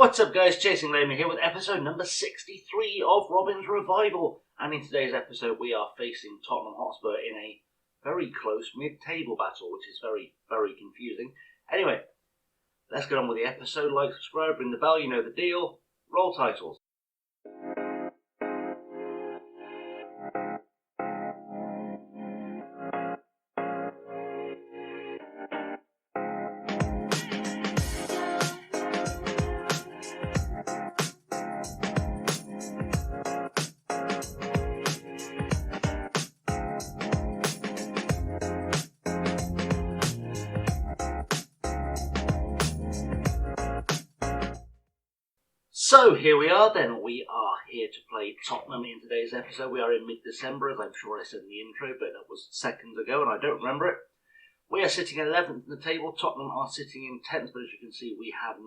What's up guys, Chasing Layman here with episode number 63 of Robin's Revival. And in today's episode we are facing Tottenham Hotspur in a very close mid-table battle, which is very, very confusing. Anyway, let's get on with the episode. Like, subscribe, ring the bell, you know the deal. Roll titles. So here we are then, we are here to play Tottenham in today's episode. We are in mid-December, as I'm sure I said in the intro, but that was seconds ago and I don't remember it. We are sitting 11th in the table, Tottenham are sitting in 10th, but as you can see we have 19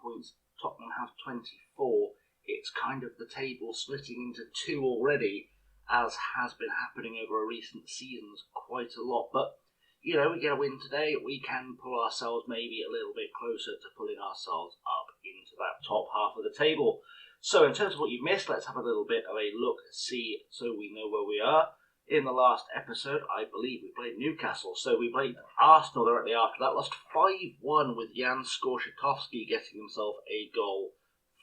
points, Tottenham have 24. It's kind of the table splitting into two already, as has been happening over recent seasons quite a lot, but you know, we get a win today, we can pull ourselves maybe a little bit closer to pulling ourselves up into that top half of the table. So in terms of what you missed, let's have a little bit of a look, see, so we know where we are. In the last episode, I believe we played Newcastle, so we played Arsenal directly after that, lost 5-1 with Jan Skorshikowski getting himself a goal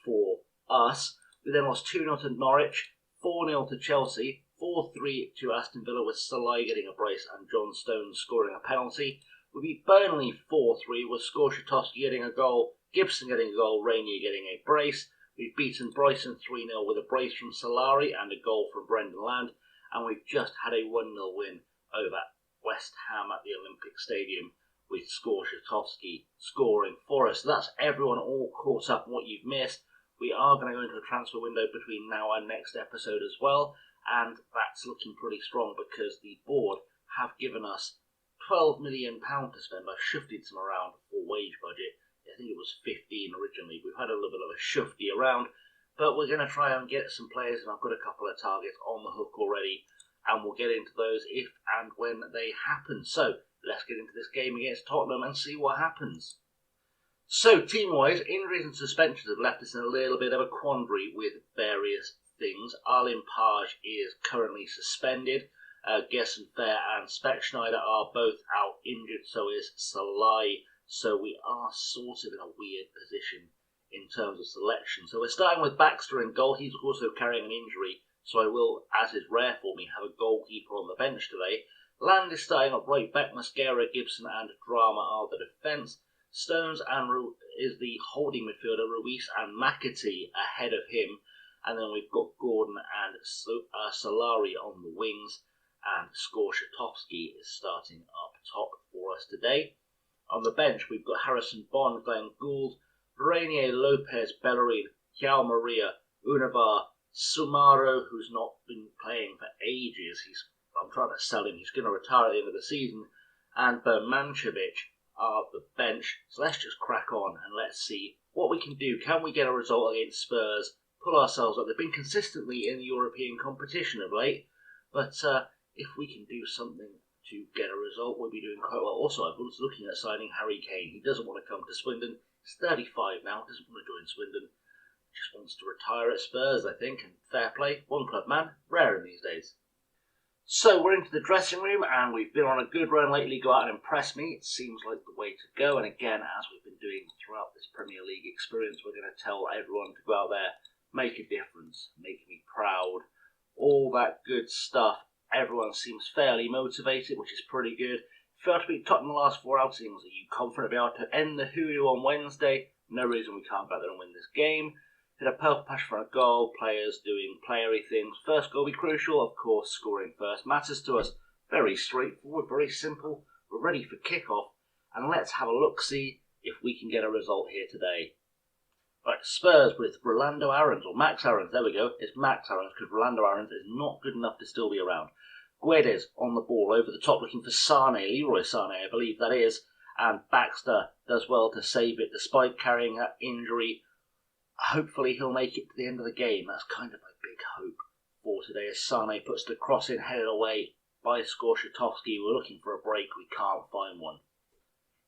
for us. We then lost 2-0 to Norwich, 4-0 to Chelsea, 4-3 to Aston Villa with Salai getting a brace and John Stones scoring a penalty. We beat Burnley 4-3 with Skorshikowski getting a goal, Gibson getting a goal, Rainier getting a brace. We've beaten Brighton 3-0 with a brace from Solari and a goal from Brendan Land. And we've just had a 1-0 win over West Ham at the Olympic Stadium with Skorshikowski scoring for us. So that's everyone all caught up on what you've missed. We are going to go into a transfer window between now and next episode as well. And that's looking pretty strong because the board have given us £12 million to spend. I shifted some around for wage budget. I think it was 15 originally. We've had a little bit of a shifty around, but we're going to try and get some players, and I've got a couple of targets on the hook already, and we'll get into those if and when they happen. So let's get into this game against Tottenham and see what happens. So team-wise, injuries and suspensions have left us in a little bit of a quandary with various things. Arlen Page is currently suspended. Gerson Fair and Speck Schneider are both out injured, so is Salai. So we are sort of in a weird position in terms of selection. So we're starting with Baxter in goal. He's also carrying an injury, so I will, as is rare for me, have a goalkeeper on the bench today. Land is starting up right back. Mascara, Gibson and Drama are the defence. Stones and is the holding midfielder. Ruiz and McAtee ahead of him. And then we've got Gordon and Solari on the wings. And Skorshikowski is starting up top for us today. On the bench, we've got Harrison Bond, Glenn Gould, Rainier, Lopez, Bellerin, João Maria, Unavar, Sumaro, who's not been playing for ages. I'm trying to sell him. He's going to retire at the end of the season. And Bermancevic are the bench. So let's just crack on and let's see what we can do. Can we get a result against Spurs? Pull ourselves up. They've been consistently in the European competition of late, but if we can do something to get a result, we'll be doing quite well. Also, I was looking at signing Harry Kane. He doesn't want to come to Swindon. He's 35 now, doesn't want to join Swindon. Just wants to retire at Spurs, I think, and fair play. One club man, rare in these days. So we're into the dressing room, and we've been on a good run lately. Go out and impress me. It seems like the way to go. And again, as we've been doing throughout this Premier League experience, we're going to tell everyone to go out there, make a difference, make me proud, all that good stuff. Everyone seems fairly motivated, which is pretty good. Failed to beat Tottenham the last 4 outings. Are you confident about to end the hoodoo on Wednesday? No reason we can't go out there and win this game. Hit a purple patch for a goal. Players doing playery things. First goal will be crucial. Of course, scoring first matters to us. Very straightforward, very simple. We're ready for kickoff. And let's have a look-see if we can get a result here today. Right, Spurs with Rolando Aarons, or Max Aarons, there we go. It's Max Aarons, because Rolando Aarons is not good enough to still be around. Guedes on the ball, over the top, looking for Sane, Leroy Sane, I believe that is. And Baxter does well to save it, despite carrying that injury. Hopefully he'll make it to the end of the game. That's kind of my big hope for today, as Sane puts the cross in, headed away by Skorshikowski. We're looking for a break, we can't find one.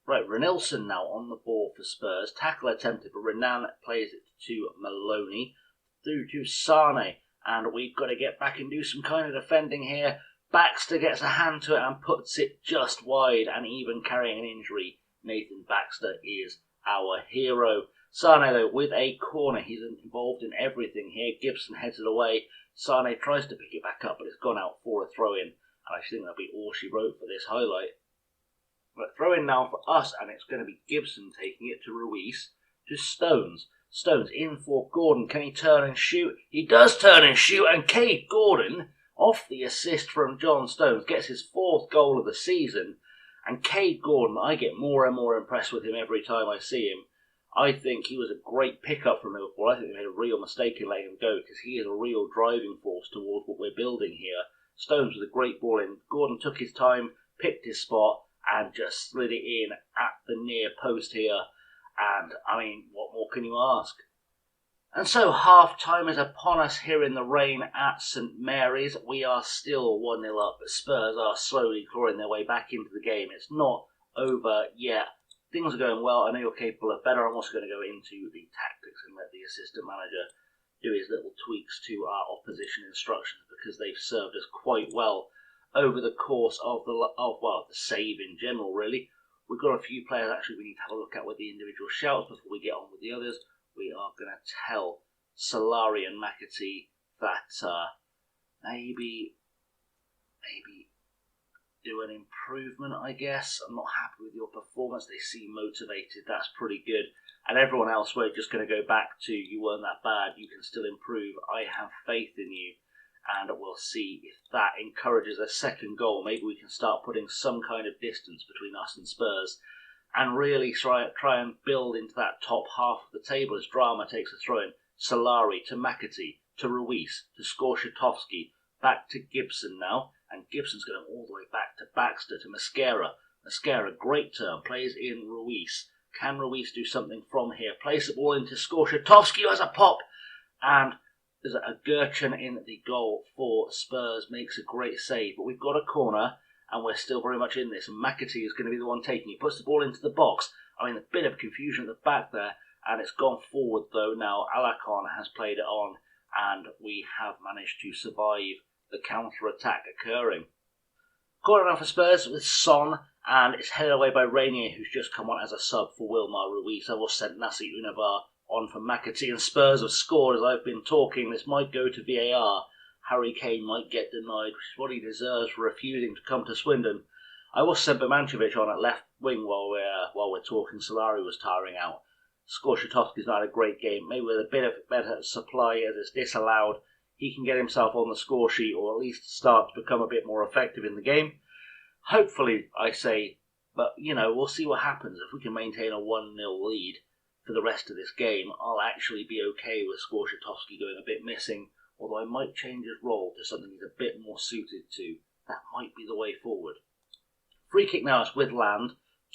Right, Renilson now on the ball for Spurs. Tackle attempted, but Renan plays it to Maloney. Through to Sane. And we've got to get back and do some kind of defending here. Baxter gets a hand to it and puts it just wide. And even carrying an injury, Nathan Baxter is our hero. Sane, though, with a corner. He's involved in everything here. Gibson heads it away. Sane tries to pick it back up, but it's gone out for a throw-in. And I think that'll be all she wrote for this highlight. But throw-in now for us, and it's going to be Gibson taking it to Ruiz, to Stones. Stones in for Gordon. Can he turn and shoot? He does turn and shoot, and Cade Gordon, off the assist from John Stones, gets his 4th goal of the season. And Cade Gordon, I get more and more impressed with him every time I see him. I think he was a great pickup from Liverpool. I think they made a real mistake in letting him go, because he is a real driving force towards what we're building here. Stones with a great ball in. Gordon took his time, picked his spot, and just slid it in at the near post here. And, I mean, what more can you ask? And so half-time is upon us here in the rain at St Mary's. We are still 1-0 up, but Spurs are slowly clawing their way back into the game. It's not over yet. Things are going well. I know you're capable of better. I'm also going to go into the tactics and let the assistant manager do his little tweaks to our opposition instructions, because they've served us quite well over the course of the save in general, really. We've got a few players actually we need to have a look at with the individual shouts before we get on with the others. We are going to tell Solari and McAtee that maybe do an improvement, I guess. I'm not happy with your performance. They seem motivated. That's pretty good. And everyone else, we're just going to go back to, you weren't that bad. You can still improve. I have faith in you. And we'll see if that encourages a second goal. Maybe we can start putting some kind of distance between us and Spurs and really try and build into that top half of the table as Drama takes a throw in. Solari to McAtee, to Ruiz, to Skorshotowski, back to Gibson now. And Gibson's going all the way back to Baxter, to Mascara. Mascara, great turn, plays in Ruiz. Can Ruiz do something from here? Plays the ball into Skorshotowski, who has a pop. And there's a Gurchan in the goal for Spurs, makes a great save. But we've got a corner, and we're still very much in this. And McAtee is going to be the one taking it. He puts the ball into the box. I mean, a bit of confusion at the back there, and it's gone forward, though. Now, Alacon has played it on, and we have managed to survive the counter-attack occurring. Corner now for Spurs with Son, and it's headed away by Rainier, who's just come on as a sub for Wilmar Ruiz. I was sent Nasi Unavar on for McAtee, and Spurs have scored as I've been talking. This might go to VAR. Harry Kane might get denied, which is what he deserves for refusing to come to Swindon. I was sent Birmancevic on at left wing while we're talking. Solari was tiring out. Skorshotowski's not had a great game. Maybe with a bit of better supply as it's disallowed, he can get himself on the score sheet, or at least start to become a bit more effective in the game. Hopefully, I say, but we'll see what happens. If we can maintain a 1-0 lead for the rest of this game, I'll actually be okay with Skorshotowski going a bit missing, although I might change his role to something he's a bit more suited to. That might be the way forward. Free kick now is with Land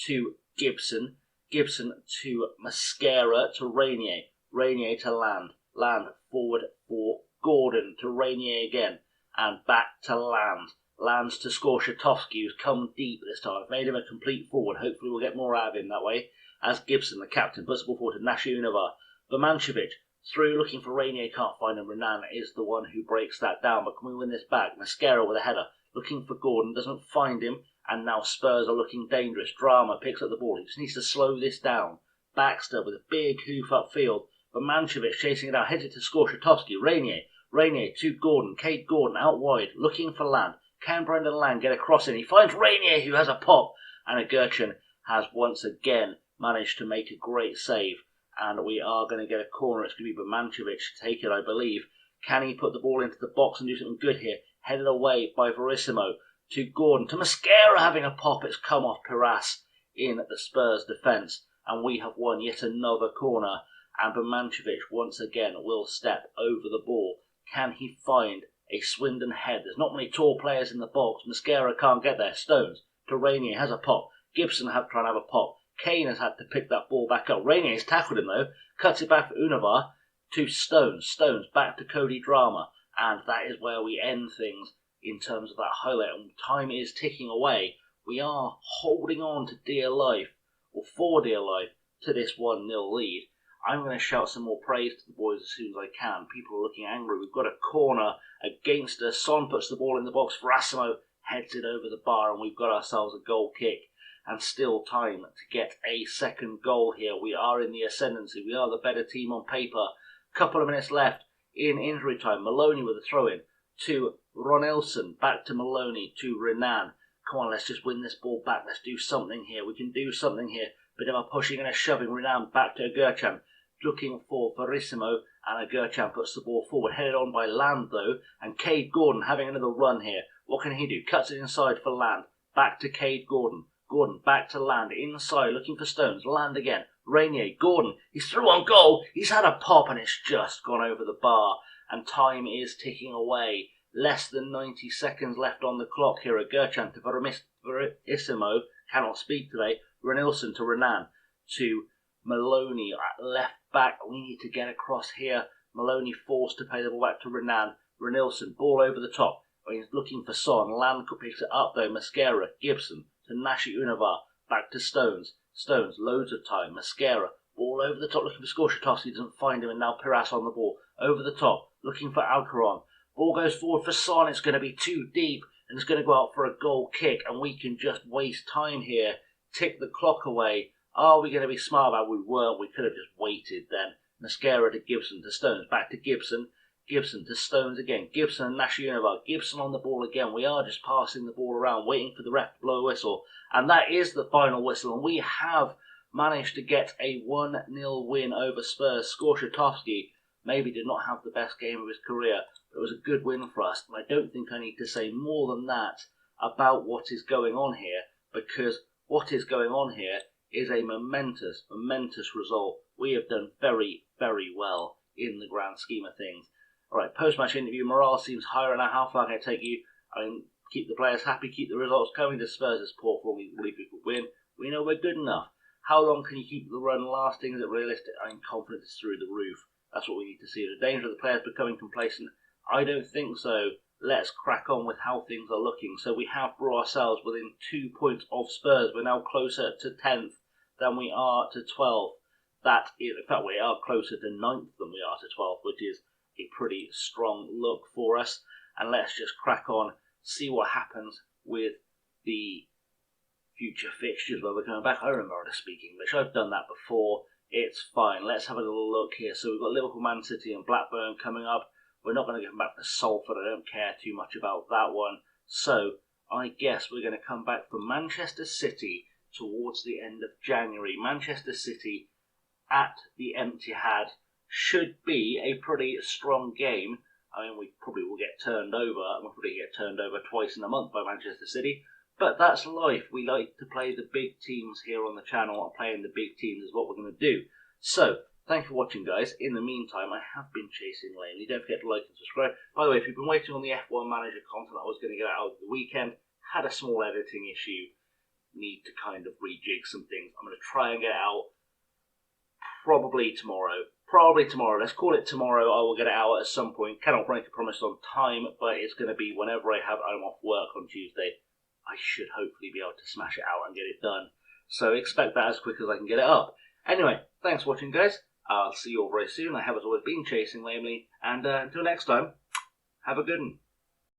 to Gibson. Gibson to Mascara to Rainier. Rainier to Land. Land forward for Gordon to Rainier again. And back to Land. Lands to Skorshotowski, who's come deep this time. I've made him a complete forward. Hopefully we'll get more out of him that way. As Gibson, the captain, puts the ball forward to Nashiunova. Birmancevic through, looking for Rainier, can't find him. Renan is the one who breaks that down. But can we win this back? Mascara with a header. Looking for Gordon, doesn't find him. And now Spurs are looking dangerous. Drama picks up the ball. He just needs to slow this down. Baxter with a big hoof upfield. Birmancevic chasing it out. Heads it to Skorshotowski. Rainier to Gordon. Cade Gordon out wide. Looking for Land. Can Brendan Land get across in? He finds Rainier, who has a pop. And a Gurchan has once again managed to make a great save. And we are going to get a corner. It's going to be Birmancevic to take it, I believe. Can he put the ball into the box and do something good here? Headed away by Verissimo. To Gordon, to Mascara having a pop. It's come off Piras in the Spurs defence. And we have won yet another corner. And Birmancevic once again will step over the ball. Can he find a Swindon head? There's not many tall players in the box. Mascara can't get there. Stones to Rainier, has a pop. Gibson trying to have a pop. Kane has had to pick that ball back up. Rainier has tackled him though. Cuts it back for Unavar to Stones. Stones back to Cody Drama. And that is where we end things in terms of that highlight. And time is ticking away. We are holding on to dear life or for dear life to this 1-0 lead. I'm going to shout some more praise to the boys as soon as I can. People are looking angry. We've got a corner against us. Son puts the ball in the box. Verasimo heads it over the bar, and we've got ourselves a goal kick. And still time to get a second goal here. We are in the ascendancy. We are the better team on paper. Couple of minutes left in injury time. Maloney with a throw-in to Ronelson. Back to Maloney to Renan. Come on, let's just win this ball back. Let's do something here. We can do something here. Bit of a pushing and a shoving. Renan back to Gerchan. Looking for Verissimo. And Gerchan puts the ball forward. Headed on by Land, though. And Cade Gordon having another run here. What can he do? Cuts it inside for Land. Back to Cade Gordon. Gordon back to Land, inside, looking for Stones. Land again. Rainier, Gordon, he's through on goal. He's had a pop and it's just gone over the bar. And time is ticking away. Less than 90 seconds left on the clock here. Gerchan to Verissimo, cannot speak today. Renilson to Renan, to Maloney at left back. We need to get across here. Maloney forced to pay the ball back to Renan. Renilson, ball over the top. He's looking for Son. Land picks it up though. Mascara, Gibson to Nashi Univar, back to Stones. Stones, loads of time. Mascara, ball over the top, looking for Skorshotowski, doesn't find him, and now Piras on the ball. Over the top, looking for Alcaron. Ball goes forward for Son, it's going to be too deep, and it's going to go out for a goal kick, and we can just waste time here. Tick the clock away. Are we going to be smart about it? We weren't, we could have just waited then. Mascara to Gibson, to Stones, back to Gibson. Gibson to Stones again. Gibson and Nash Univar. Gibson on the ball again. We are just passing the ball around, waiting for the ref to blow a whistle. And that is the final whistle. And we have managed to get a 1-0 win over Spurs. Skorshotowski maybe did not have the best game of his career, but it was a good win for us. And I don't think I need to say more than that about what is going on here, because what is going on here is a momentous result. We have done very, very well in the grand scheme of things. Alright, post-match interview, morale seems higher now. How far can I take you? I mean, keep the players happy, keep the results coming. The Spurs' poor form, we believe we could win. We know we're good enough. How long can you keep the run lasting? Is it realistic? I mean, confidence is through the roof. That's what we need to see. The danger of the players becoming complacent? I don't think so. Let's crack on with how things are looking. So we have brought ourselves within 2 points of Spurs. We're now closer to 10th than we are to 12th. That is, in fact, we are closer to 9th than we are to 12th, which is a pretty strong look for us. And let's just crack on, see what happens with the future fixtures where we're coming back. I remember how to speak English. I've done that before. It's fine. Let's have a little look here. So we've got Liverpool, Man City and Blackburn coming up. We're not going to get back to Salford. I don't care too much about that one. So I guess we're going to come back from Manchester City towards the end of January. Manchester City at the Etihad should be a pretty strong game. I mean, we probably will get turned over. We'll probably get turned over twice in a month by Manchester City. But that's life. We like to play the big teams here on the channel. And playing the big teams is what we're going to do. So, thanks for watching, guys. In the meantime, I have been chasing lately. Don't forget to like and subscribe. By the way, if you've been waiting on the F1 Manager content I was going to get out over the weekend, had a small editing issue. Need to kind of rejig some things. I'm going to try and get it out probably tomorrow. Let's call it tomorrow. I will get it out at some point. Cannot make a promise on time, but it's going to be whenever I'm off work on Tuesday. I should hopefully be able to smash it out and get it done. So expect that as quick as I can get it up. Anyway, thanks for watching, guys. I'll see you all very soon. I have, as always, been chasing lamely. And until next time, have a good one.